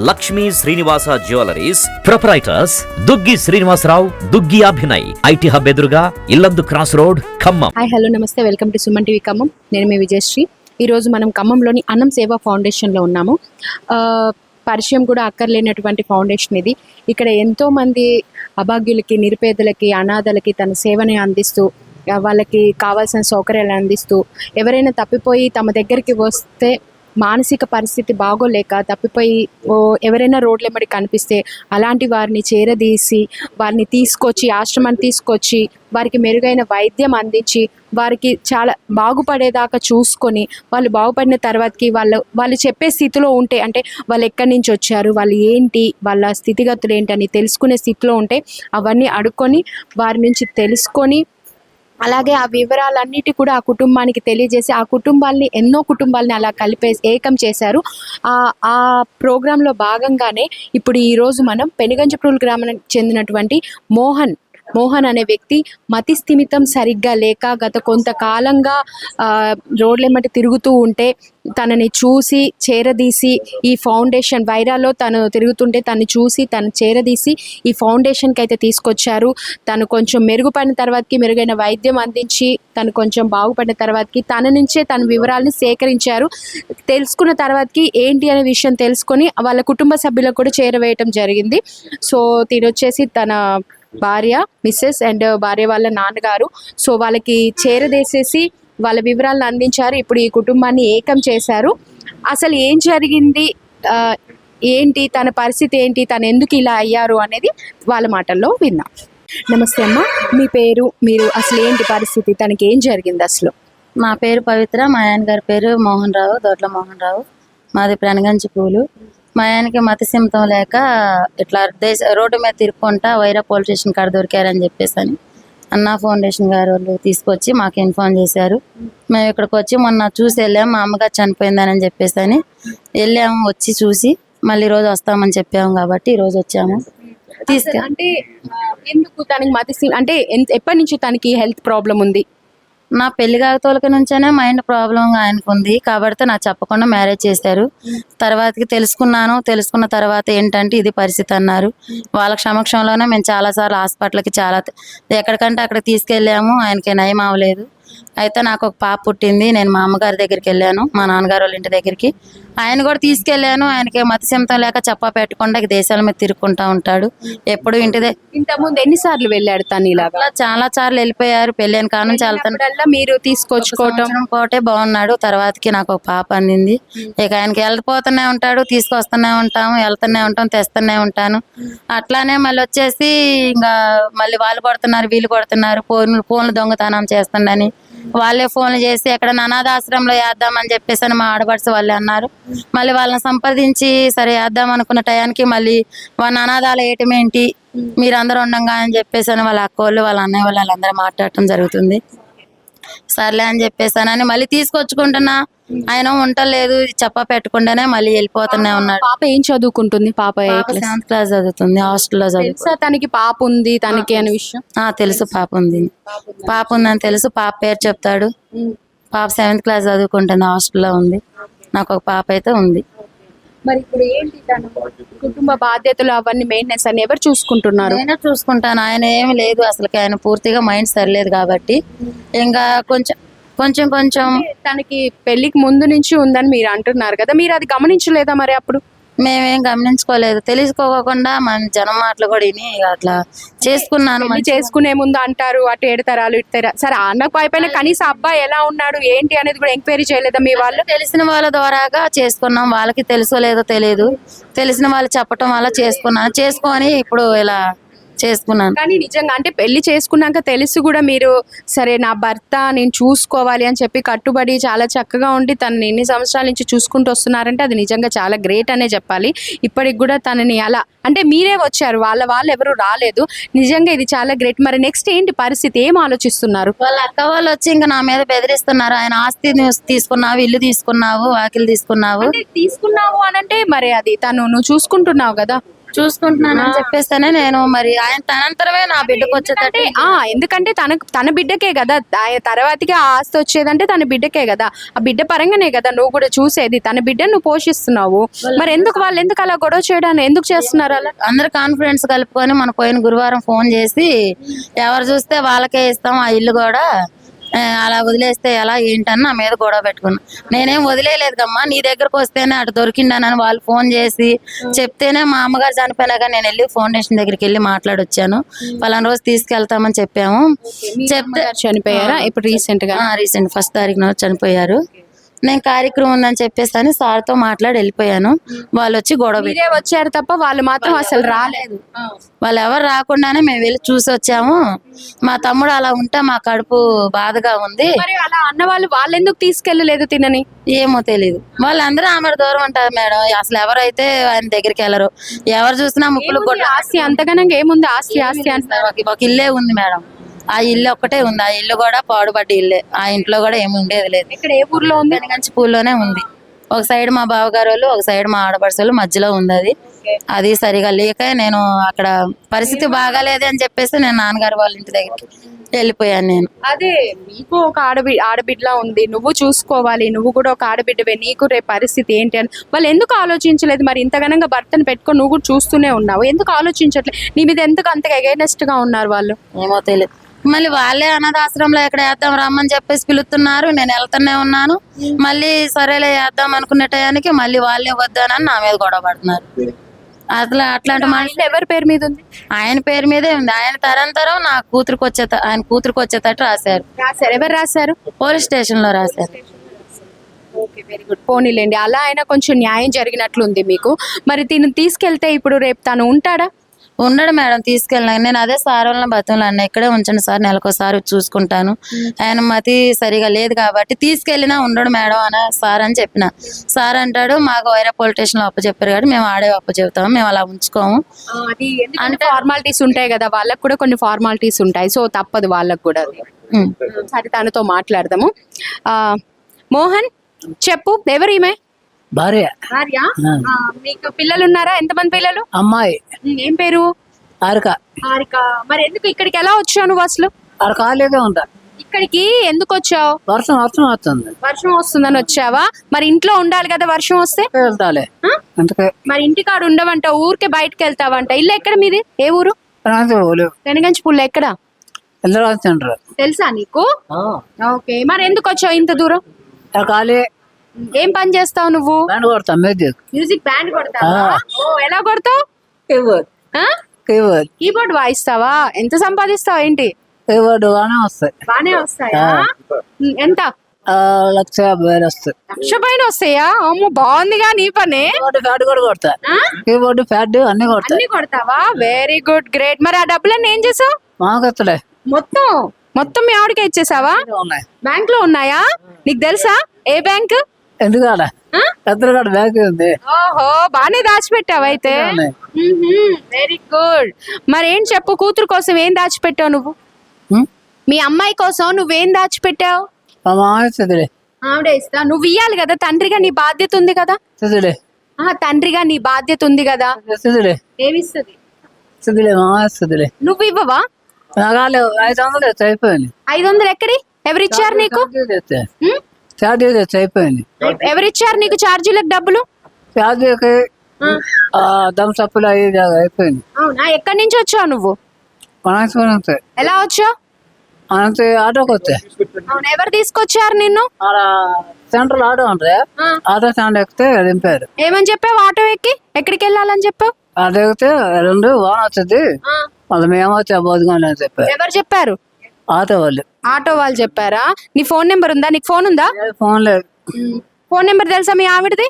Lakshmi Srinivasa jewelleries proprietors Duggi Srinivasarao, Duggi Abhinay, IT hub ఎదురుగా Yellandu cross road, Khammam. Hi hello నమస్తే, welcome to Suman TV Khammam. నేను మీ విజయశ్రీ. ఈరోజు మనం ఖమ్మంలోని అన్నం సేవా ఫౌండేషన్లో ఉన్నాము. పరిచయం కూడా అక్కర్లేనటువంటి ఫౌండేషన్ ఇది. ఇక్కడ ఎంతోమంది అభాగ్యులకి, నిరుపేదలకి, అనాథలకి తన సేవని అందిస్తూ, వాళ్ళకి కావాల్సిన సౌకర్యాలు అందిస్తూ, ఎవరైనా తప్పిపోయి తమ దగ్గరికి వస్తే మానసిక పరిస్థితి బాగోలేక తప్పిపోయి ఎవరైనా రోడ్లెంబడి కనిపిస్తే అలాంటి వారిని చేరదీసి వారిని తీసుకొచ్చి ఆశ్రమాన్ని తీసుకొచ్చి వారికి మెరుగైన వైద్యం అందించి వారికి చాలా బాగుపడేదాకా చూసుకొని వాళ్ళు బాగుపడిన తర్వాతకి వాళ్ళు చెప్పే స్థితిలో ఉంటే, అంటే వాళ్ళు ఎక్కడి నుంచి వచ్చారు, వాళ్ళు ఏంటి, వాళ్ళ స్థితిగతులు ఏంటని తెలుసుకునే స్థితిలో ఉంటే అవన్నీ అడుక్కొని వారి నుంచి తెలుసుకొని అలాగే ఆ వివరాలన్నిటి కూడా ఆ కుటుంబానికి తెలియజేసి ఆ కుటుంబాల్ని ఎన్నో కుటుంబాలని అలా ఏకం చేశారు. ఆ ప్రోగ్రాంలో భాగంగానే ఇప్పుడు ఈరోజు మనం పెనుగంచిప్రోలు గ్రామానికి చెందినటువంటి మోహన్ అనే వ్యక్తి మతి స్థిమితం సరిగ్గా లేక గత కొంతకాలంగా రోడ్లెమ్మటి తిరుగుతూ ఉంటే తనని చూసి చేరదీసి ఈ ఫౌండేషన్ వైరాలో తను తిరుగుతుంటే తను చూసి తను చేరదీసి ఈ ఫౌండేషన్కి అయితే తీసుకొచ్చారు. తను కొంచెం మెరుగుపడిన తర్వాతకి మెరుగైన వైద్యం అందించి తను కొంచెం బాగుపడిన తర్వాతకి తన నుంచే తన వివరాలను సేకరించారు. తెలుసుకున్న తర్వాతకి ఏంటి అనే విషయం తెలుసుకొని వాళ్ళ కుటుంబ సభ్యులకు కూడా చేరవేయటం జరిగింది. సో తినొచ్చేసి తన భార్య, మిస్సెస్ అండ్ భార్య వాళ్ళ నాన్నగారు, సో వాళ్ళకి చేరదేసేసి వాళ్ళ వివరాలను అందించారు. ఇప్పుడు ఈ కుటుంబాన్ని ఏకం చేశారు. అసలు ఏం జరిగింది, ఏంటి తన పరిస్థితి ఏంటి, తను ఎందుకు ఇలా అయ్యారు అనేది వాళ్ళ మాటల్లో విన్నాం. నమస్తే అమ్మ, మీ పేరు, మీరు అసలు ఏంటి పరిస్థితి, తనకి ఏం జరిగింది అసలు? మా పేరు పవిత్ర, మా ఆయన గారి పేరు మోహన్ రావు, దొడ్ల మోహన్ రావు. మాది పెనుగంచిప్రోలు. మా ఆయనకి మతిస్థిమితం లేక ఇట్లా రోడ్డు మీద తిరుక్కుంటా వైరా పోలీస్ స్టేషన్ కాడ దొరికారని చెప్పేసి అని అన్నా ఫౌండేషన్ గారు వాళ్ళు తీసుకొచ్చి మాకు ఇన్ఫార్మ్ చేశారు. మేము ఇక్కడికి వచ్చి మొన్న చూసి వెళ్ళాము, మా అమ్మగారు చనిపోయిందని చెప్పేసి అని వెళ్ళాము. వచ్చి చూసి మళ్ళీ ఈరోజు వస్తామని చెప్పాము కాబట్టి ఈరోజు వచ్చాము. అంటే ఎందుకు తనకి అంటే ఎప్పటి నుంచి తనకి హెల్త్ ప్రాబ్లం ఉంది? నా పెళ్లి కాకతోలకి నుంచేనే మైండ్ ప్రాబ్లం ఆయనకు ఉంది కాబట్టి నాకు చెప్పకుండా మ్యారేజ్ చేశారు. తర్వాతకి తెలుసుకున్న తర్వాత ఏంటంటే ఇది పరిస్థితి అన్నారు. వాళ్ళ సమక్షంలోనే మేము చాలాసార్లు హాస్పిటల్కి ఎక్కడికంటే అక్కడ తీసుకెళ్ళాము. ఆయనకి నయం అవ్వలేదు. అయితే నాకు ఒక పాప పుట్టింది. నేను మా అమ్మగారి దగ్గరికి వెళ్ళాను, మా నాన్నగారు వాళ్ళ ఇంటి దగ్గరికి. ఆయన కూడా తీసుకెళ్ళాను. ఆయనకి మతిస్థిమితం లేక చెప్పా పెట్టకుండా దేశాల మీద తిరుక్కుంటా ఉంటాడు. ఎప్పుడు ఇంతకుముందు ఎన్నిసార్లు వెళ్ళాడు తను? ఇలాగా చాలా సార్లు వెళ్ళిపోయారు. పెళ్ళైన కానుంచి మీరు తీసుకొచ్చుకోవటం పోతే బాగున్నాడు. తర్వాతకి నాకు ఒక పాప అందింది. ఇక ఆయనకి వెళ్ళిపోతూనే ఉంటాడు, తీసుకొస్తూనే ఉంటాము, వెళ్తూనే ఉంటాం, తెస్తూనే ఉంటాను. అట్లానే మళ్ళీ వచ్చేసి ఇంకా మళ్ళీ వాళ్ళు కొడుతున్నారు, వీళ్ళు కొడుతున్నారు, ఫోన్లు దొంగతనం చేస్తుండని వాళ్ళే ఫోన్లు చేసి ఎక్కడ అనాథాశ్రమంలో వేద్దామని చెప్పేసి అని మా ఆడపడుచు వాళ్ళే అన్నారు. మళ్ళీ వాళ్ళని సంప్రదించి సరే వేద్దాం అనుకున్న టయానికి మళ్ళీ వాళ్ళ అనాథాలు వేయటమేంటి, మీరందరూ ఉండంగా అని చెప్పేసి అని వాళ్ళ అక్క వాళ్ళు, వాళ్ళ అన్నయ్య వాళ్ళు వాళ్ళందరూ మాట్లాడటం జరుగుతుంది. సర్లే అని చెప్పేసానని మళ్ళీ తీసుకొచ్చుకుంటున్నా. ఆయన ఉండలేదు, చెప్పా పెట్టకుండానే మళ్ళీ వెళ్ళిపోతూనే ఉన్నాడు. పాప ఏం చదువుకుంటుంది? పాప 7th క్లాస్ చదువుతుంది, హాస్టల్లో చదువుతుంది. తనకి పాప ఉంది తనకి అనే విషయం తెలుసు. పాప ఉందని తెలుసు. పాప పేరు చెప్తాడు. పాప 7th క్లాస్ చదువుకుంటుంది, హాస్టల్లో ఉంది. నాకు ఒక పాప అయితే ఉంది. మరి ఇప్పుడు ఏంటి తను కుటుంబ బాధ్యతలు అవన్నీ మెయింటెనెన్స్ అని ఎవరు చూసుకుంటున్నారు? నేనే చూసుకుంటాను. ఆయన ఏమి లేదు అసలు. ఆయన పూర్తిగా మైండ్ సరిలేదు కాబట్టి ఇంకా కొంచెం తనకి పెళ్లికి ముందు నుంచి ఉందని మీరు అంటున్నారు కదా, మీరు అది గమనించలేదా మరి? అప్పుడు మేమేం గమనించుకోలేదు. తెలుసుకోకుండా మన జనం మాటలు కూడా విని అట్లా చేసుకున్నాను. చేసుకునే ముందు అంటారు అటు ఎడతారు ఇటు. సరే అన్నకు అయిపోయినా కనీసం అబ్బాయి ఎలా ఉన్నాడు ఏంటి అనేది కూడా ఎంక్వైరీ చేయలేదా మీ వాళ్ళు? తెలిసిన వాళ్ళ ద్వారాగా చేసుకున్నాం. వాళ్ళకి తెలుసో లేదో తెలియదు. తెలిసిన వాళ్ళు చెప్పటం వల్ల చేసుకొని ఇప్పుడు ఇలా చేసుకున్నాను. కానీ నిజంగా అంటే పెళ్లి చేసుకున్నాక తెలిసి కూడా మీరు సరే నా భర్త నేను చూసుకోవాలి అని చెప్పి కట్టుబడి చాలా చక్కగా ఉండి తనని ఎన్ని సంవత్సరాల నుంచి చూసుకుంటూ వస్తున్నారంటే అది నిజంగా చాలా గ్రేట్ అనే చెప్పాలి. ఇప్పటికి కూడా తనని అలా అంటే మీరే వచ్చారు, వాళ్ళు ఎవరు రాలేదు. నిజంగా ఇది చాలా గ్రేట్. మరి నెక్స్ట్ ఏంటి పరిస్థితి, ఏం ఆలోచిస్తున్నారు? వాళ్ళ అక్క వాళ్ళు వచ్చి ఇంకా నా మీద బెదిరిస్తున్నారు. ఆయన ఆస్తి తీసుకున్నావు, ఇల్లు తీసుకున్నావు, వాకిలు తీసుకున్నావు అని అంటే మరి అది నువ్వు చూసుకుంటున్నావు కదా. చూసుకుంటున్నానని చెప్పేస్తేనే నేను మరి ఆయన తనంతరమే నా బిడ్డకు వచ్చేటట్టు ఎందుకంటే తన బిడ్డకే కదా తర్వాతకి ఆ ఆస్తి వచ్చేదంటే తన బిడ్డకే కదా, ఆ బిడ్డ పరంగానే కదా నువ్వు కూడా చూసేది, తన బిడ్డను నువ్వు పోషిస్తున్నావు. మరి ఎందుకు వాళ్ళు ఎందుకు అలా గొడవ చేయడానికి ఎందుకు చేస్తున్నారు అలా? అందరు కాన్ఫిడెన్స్ కలుపుకొని మన పోయిన గురువారం ఫోన్ చేసి ఎవరు చూస్తే వాళ్ళకే ఇస్తాం ఆ ఇల్లు కూడా, అలా వదిలేస్తే ఎలా ఏంటని నా మీద గొడవ పెట్టుకున్నా. నేనేం వదిలేయలేదు కమ్మా, నీ దగ్గరకు వస్తేనే అటు దొరికిండానని వాళ్ళు ఫోన్ చేసి చెప్తేనే మా అమ్మగారు చనిపోయినాక నేను వెళ్ళి ఫౌండేషన్ దగ్గరికి వెళ్ళి మాట్లాడొచ్చాను. పలానా రోజు తీసుకెళ్తామని చెప్పాము. చెప్తే చనిపోయారా ఇప్పుడు రీసెంట్ 1 తారీఖున చనిపోయారు. నేను కార్యక్రమం ఉందని చెప్పేసి అని సార్తో మాట్లాడి వెళ్ళిపోయాను. వాళ్ళు వచ్చి గొడవ వచ్చారు తప్ప వాళ్ళు మాత్రం అసలు రాలేదు. వాళ్ళు ఎవరు రాకుండానే మేము వెళ్ళి చూసి వచ్చాము. మా తమ్ముడు అలా ఉంటే మా కడుపు బాధగా ఉంది. మరి అలా అన్న వాళ్ళు ఎందుకు తీసుకెళ్ళలేదు తినని? ఏమో తెలియదు. వాళ్ళందరూ ఆమె దూరం ఉంటారు మేడం. అసలు ఎవరైతే ఆయన దగ్గరికి వెళ్ళరు. ఎవరు చూసినా ముక్కులు ఆస్తి అంతగానంగా ఏముంది, ఆస్తి ఆస్తి అంటున్నారు. ఒక ఇల్లే ఉంది మేడం, ఆ ఇల్లు ఒక్కటే ఉంది. ఆ ఇల్లు కూడా పాడుపడ్డ ఇల్లే. ఆ ఇంట్లో కూడా ఏమి ఉండేది లేదు. ఇక్కడ ఏ ఊర్లో ఉంది? పూల్లోనే ఉంది. ఒక సైడ్ మా బావగారు వాళ్ళు, ఒక సైడ్ మా ఆడపడుచులు, మధ్యలో ఉంది అది. అది సరిగా లేక నేను అక్కడ పరిస్థితి బాగాలేదు అని చెప్పేసి నేను నాన్నగారు వాళ్ళ ఇంటి దగ్గరికి వెళ్ళిపోయాను. నేను అదే నీకు ఒక ఆడబిడ్డలా ఉంది, నువ్వు చూసుకోవాలి, నువ్వు కూడా ఒక ఆడబిడ్డవే, నీకు రేపు పరిస్థితి ఏంటి అని వాళ్ళు ఎందుకు ఆలోచించలేదు? మరి ఇంతగానంగా భర్తను పెట్టుకొని నువ్వు కూడా చూస్తూనే ఉన్నావు, ఎందుకు ఆలోచించట్లేదు? నీ మీద ఎందుకు అంతగా అగైనెస్ట్ గా ఉన్నారు వాళ్ళు? ఏమో తెలియదు. మళ్ళీ వాళ్ళే అనాథాశ్రమంలో ఎక్కడ వేద్దాం రమ్మని చెప్పేసి పిలుస్తున్నారు. నేను వెళ్తూనే ఉన్నాను. మళ్ళీ సరేలే వేద్దాం అనుకునే టయానికి మళ్ళీ వాళ్ళే వద్దానని నా మీద గొడవ పడుతున్నారు. అసలు అట్లాంటి మనుషులు ఎవరి పేరు మీద ఉంది? ఆయన పేరు మీదే ఉంది. ఆయన తరంతరం నా కూతురికి ఆయన కూతురికి వచ్చేటట్టు రాశారు. ఎవరు రాశారు? పోలీస్ స్టేషన్ లో రాశారు. Okay, very good. పోనీలేండి, అలా అయినా కొంచెం న్యాయం జరిగినట్లుంది మీకు. మరి తిను తీసుకెళ్తే ఇప్పుడు రేపు తను ఉంటాడా? ఉండడు మేడం. తీసుకెళ్ళినా నేను అదే సార్ వాళ్ళ బతులు అన్న ఇక్కడే ఉంచండి సార్, నెలకోసారి చూసుకుంటాను, ఆయన మతి సరిగా లేదు కాబట్టి తీసుకెళ్ళినా ఉండడు మేడం అని సార్ అని చెప్పిన. సార్ అంటాడు మాకు వేరే పోలీస్ స్టేషన్ లో అప్పచెప్పారు కాబట్టి మేము ఆడే అప్పచెప్తాము, మేము అలా ఉంచుకోము. అంటే ఫార్మాలిటీస్ ఉంటాయి కదా, వాళ్ళకు కూడా కొన్ని ఫార్మాలిటీస్ ఉంటాయి, సో తప్పదు వాళ్ళకు కూడా. సరే, తనతో మాట్లాడదాము. మోహన్ చెప్పు, ఎవరు ఈమె? భార్య. మీకు పిల్లలు ఉన్నారా? ఎంతమంది పిల్లలు? అమ్మాయి. ఏం పేరు? హారిక. మరి ఎందుకు ఇక్కడికి ఎలా వచ్చావు నువ్వు అసలు? ఖాళీగా ఉంటా. ఇక్కడికి ఎందుకు వచ్చావు? వర్షం వస్తుంది. వర్షం వస్తుందని వచ్చావా? మరి ఇంట్లో ఉండాలి కదా వర్షం వస్తే. వెళ్తాలే. మరి ఇంటికాడ ఉండవంట, ఊరికే బయటకు వెళ్తావంట. ఇల్లు ఎక్కడ మీది? ఏ ఊరు? వెనగంచిపూళ్ళు. ఎక్కడ? తెలుసా నీకు? ఓకే, మరి ఎందుకు వచ్చావు ఇంత దూరం? ఖాళీ. ఏం పని చేస్తావు నువ్వు? మ్యూజిక్ బ్యాండ్ కొడతావా? ఎలా కొడతావు? కీబోర్డ్ వాయిస్తావా? ఎంత సంపాదిస్తావా ఏంటి? కీబోర్డ్ బానే వస్తాయా? ఎంత? 1,50,000 వస్తాయి. 1,00,000 పైన వస్తాయా? అమ్మో, బాగుందిగా నీ పని. ఫ్యాట్ కూడా కొడతా. కీబోర్డ్ ఫ్యాట్ అన్ని కొడతావా? Very good, great. మరి ఆ డబ్బులన్నీ ఏం చేసావు? మాకొత్తలే. మొత్తం మీ ఆవిడకే ఇచ్చేసావా? బ్యాంక్ లో ఉన్నాయా? నీకు తెలుసా ఏ బ్యాంక్? ఎందుకాడ బ్యాంక్ ఉంది. ఓహో, బానే దాచిపెట్టావు అయితే. Very good. మరి ఏం చెప్పు, కూతురు కోసం ఏం దాచిపెట్టావు నువ్వు? మీ అమ్మాయి కోసం నువ్వేం దాచిపెట్టావు? ఆవిడే ఇస్తా. నువ్వు ఇయ్యాలి కదా, తండ్రిగా నీ బాధ్యత ఉంది కదా. తండ్రిగా నీ బాధ్యత ఉంది కదా. ఏమిస్తుంది? నువ్వు ఇవ్వవా? 500 అయిపోయింది. 500 ఎక్కడి? ఎవరిచ్చారు నీకు? అయిపోయింది. ఎవరిచ్చారు నీకు ఛార్జీలకు డబ్బులు? దమ్సప్పులు అయిపోయింది. అవునా? ఎక్కడి నుంచి వచ్చావు నువ్వు? ఎలా వచ్చావు? ఆటోకి వచ్చా. ఎవరు తీసుకొచ్చారు నిన్ను? సెంట్రల్ ఆటో అంటే ఆటో స్టాండ్ ఎక్కితే దింపారు. ఏమని చెప్పావు? ఆటో ఎక్కి ఎక్కడికి వెళ్ళాలని చెప్పావు? ఆటో ఎక్కితే 2 వాన వచ్చింది, మళ్ళీ మేము వచ్చా బోధగా అని చెప్పారు. ఎవరు చెప్పారు? ఆటో వాళ్ళు చెప్పారా? నీ ఫోన్ నెంబర్ ఉందా? నీకు ఫోన్ ఉందా? ఫోన్ లేదు. ఫోన్ నెంబర్ తెలుసా మీ ఆవిడది?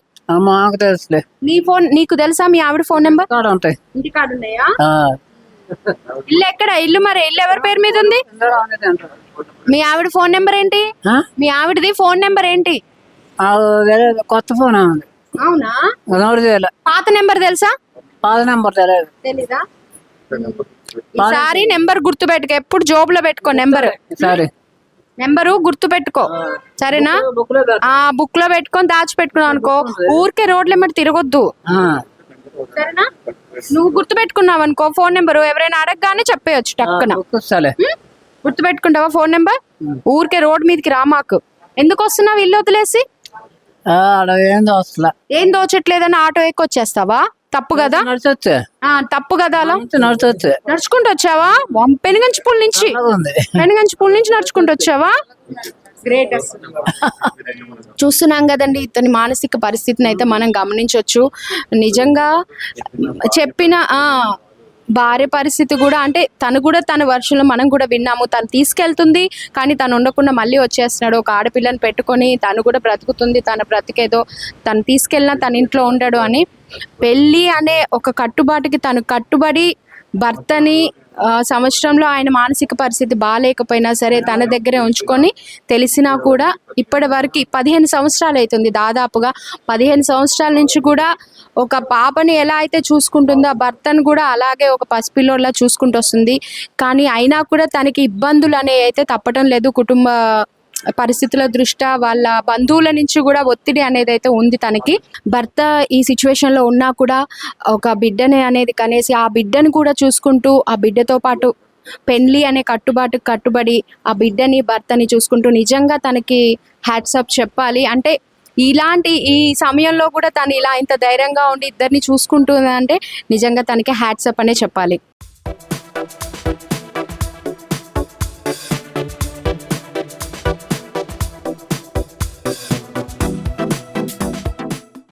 మాకు తెలుసులే. నీకు తెలుసా మీ ఆవిడ ఫోన్ నెంబర్? ఉంటాయి. ఇంటికాడ ఉన్నాయా? ఇల్లు ఎక్కడ? ఇల్లు మరి ఇల్లు ఎవరి పేరు మీద ఉంది? మీ ఆవిడ ఫోన్ నెంబర్ ఏంటి? మీ ఆవిడది ఫోన్ నెంబర్ ఏంటి? కొత్త ఫోన్ ఉంది. అవునా? పాత నెంబర్ తెలుసా? పాత నెంబర్ తెలీదా? ఈసారి నెంబర్ గుర్తు పెట్టుకో, ఎప్పుడు జోబులో పెట్టుకో. నెంబరు గుర్తు పెట్టుకో, సరేనా? బుక్ లో పెట్టుకొని దాచి పెట్టుకున్నావు అనుకో, ఊరికే రోడ్ల మీద తిరగొద్దు, సరేనా? నువ్వు గుర్తుపెట్టుకున్నావు అనుకో ఫోన్ నెంబర్ ఎవరైనా అడగగానే చెప్పేయచ్చు టక్కున. కూర్చోలే. గుర్తుపెట్టుకుంటావా ఫోన్ నెంబర్? ఊరికే రోడ్ మీదకి రా మాకు. ఎందుకు వస్తున్నావు ఇల్లు వదిలేసి? ఆడ ఏం దోస్తలే. ఏం దోచట్లేదని ఆటో ఎక్కొచ్చేస్తావా? తప్పు కదా. నడిచొచ్చే. తప్పు కదా. అలా నడిచొచ్చే. నడుచుకుంటూ వచ్చావా? పెనుగంచిపూల్ నుంచి ఉంది. పెనుగంచిపూల్ నుంచి నడుచుకుంటూ వచ్చావా? గ్రేట్. చూస్తున్నాం కదండి ఇతని మానసిక పరిస్థితిని అయితే మనం గమనించవచ్చు. నిజంగా చెప్పిన భార్య పరిస్థితి కూడా అంటే తను కూడా తన వర్షంలో మనం కూడా విన్నాము. తను తీసుకెళ్తుంది కానీ తను ఉండకుండా మళ్ళీ వచ్చేస్తున్నాడు. ఒక ఆడపిల్లని పెట్టుకొని తను కూడా బ్రతుకుతుంది. తన బ్రతికేదో తను తీసుకెళ్ళినా తన ఇంట్లో ఉండడు అని పెళ్ళి అనే ఒక కట్టుబాటుకి తను కట్టుబడి భర్తని సంవత్సరంలో ఆయన మానసిక పరిస్థితి బాగాలేకపోయినా సరే తన దగ్గరే ఉంచుకొని తెలిసినా కూడా ఇప్పటి వరకు 15 సంవత్సరాలు అవుతుంది. దాదాపుగా 15 సంవత్సరాల నుంచి కూడా ఒక పాపని ఎలా అయితే చూసుకుంటుందో ఆ భర్తను కూడా అలాగే ఒక పసిపిల్లోలా చూసుకుంటూ వస్తుంది. కానీ అయినా కూడా తనకి ఇబ్బందులు అనేవి అయితే తప్పటం లేదు. కుటుంబ పరిస్థితుల దృష్ట్యా వాళ్ళ బంధువుల నుంచి కూడా ఒత్తిడి అనేది అయితే ఉంది తనకి. భర్త ఈ సిచ్యువేషన్ లో ఉన్నా కూడా ఒక బిడ్డని అనేది కనేసి ఆ బిడ్డను కూడా చూసుకుంటూ ఆ బిడ్డతో పాటు పెళ్లి అనే కట్టుబడి ఆ బిడ్డని భర్తని చూసుకుంటూ నిజంగా తనకి హ్యాట్సప్ చెప్పాలి. అంటే ఇలాంటి ఈ సమయంలో కూడా తను ఇలా ఇంత ధైర్యంగా ఉండి ఇద్దరిని చూసుకుంటుంది అంటే నిజంగా తనకి హ్యాట్సప్ అనే చెప్పాలి.